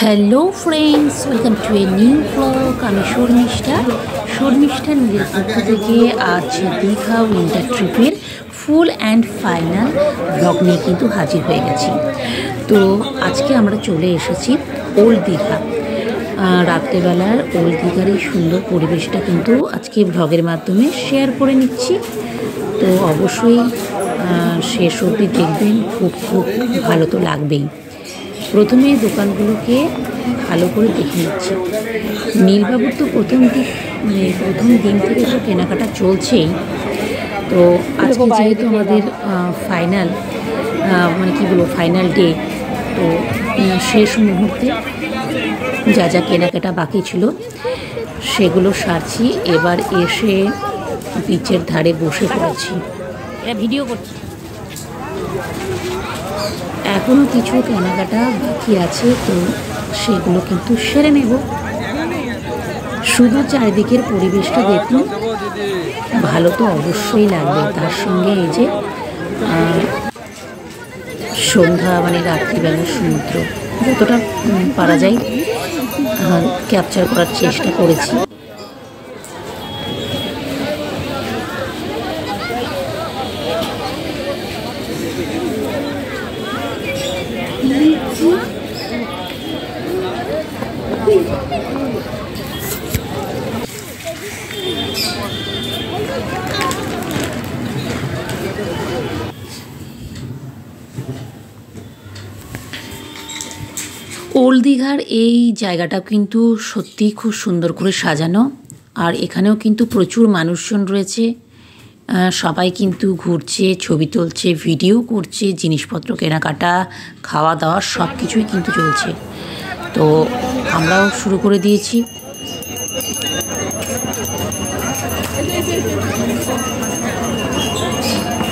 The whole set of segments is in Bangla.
Hello friends, welcome to a new blog. আমি শর্মিষ্ঠা নিজের পক্ষ থেকে আজ দীঘা উইন্টার ট্রিপের ফুল অ্যান্ড ফাইনাল ব্লগ নিয়ে কিন্তু হাজির হয়ে গেছি। তো আজকে আমরা চলে এসেছি ওল্ড দীঘা। রাত্রেবেলার ওল্ড দীঘার এই সুন্দর পরিবেশটা কিন্তু আজকে ব্লগের মাধ্যমে শেয়ার করে নিচ্ছি। তো অবশ্যই শেষ অবধি দেখবেন, খুব ভালো তো লাগবেই। প্রথমে দোকানগুলোকে ভালো করে দেখে নিচ্ছি। নীলবাবুর তো প্রথম দিন থেকে তো কেনাকাটা চলছেই। তো আজকে যেহেতু আমাদের ফাইনাল ফাইনাল ডে, তো শেষ মুহূর্তে যা যা কেনাকাটা বাকি ছিল সেগুলো সারছি। এবার এসে বিচের ধারে বসে পড়েছি, ভিডিও করছি। এখনও কিছু কেনাকাটা বাকি আছে, তো সেগুলো কিন্তু সেরে নেব। শুধু চারিদিকের পরিবেশটা দেখুন, ভালো তো অবশ্যই লাগবে। তার সঙ্গে এই যে সন্ধ্যা রাত্রিবেলার সমুদ্র, যতটা পারা যায় ক্যাপচার করার চেষ্টা করেছি। ওল্ড দীঘার এই জায়গাটা কিন্তু সত্যিই খুব সুন্দর করে সাজানো, আর এখানেও কিন্তু প্রচুর মানুষজন রয়েছে। সবাই কিন্তু ঘুরছে, ছবি তুলছে, ভিডিও করছে, জিনিসপত্র কেনাকাটা, খাওয়া দাওয়া সব কিছুই কিন্তু চলছে। তো আমরাও শুরু করে দিয়েছি।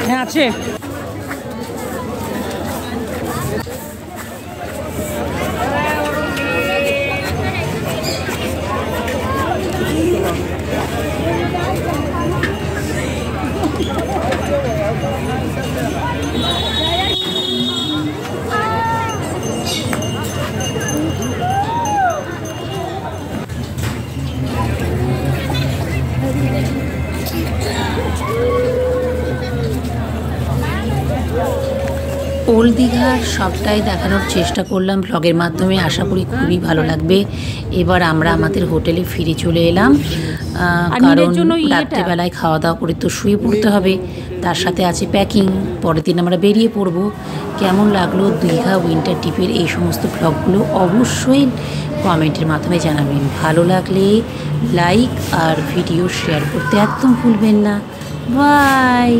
হ্যাঁ আছে। ওল্ড দীঘার সবটাই দেখানোর চেষ্টা করলাম ব্লগের মাধ্যমে, আশা করি খুবই ভালো লাগবে। এবার আমরা আমাদের হোটেলে ফিরে চলে এলাম, কারণ রাত্রেবেলায় খাওয়া দাওয়া করে তো শুয়ে পড়তে হবে, তার সাথে আছে প্যাকিং। পরের দিন আমরা বেরিয়ে পড়ব। কেমন লাগলো দীঘা উইন্টার ট্রিপের এই সমস্ত ব্লগগুলো অবশ্যই কমেন্টের মাধ্যমে জানাবেন। ভালো লাগলে লাইক আর ভিডিও শেয়ার করতে একদম ভুলবেন না। বাই।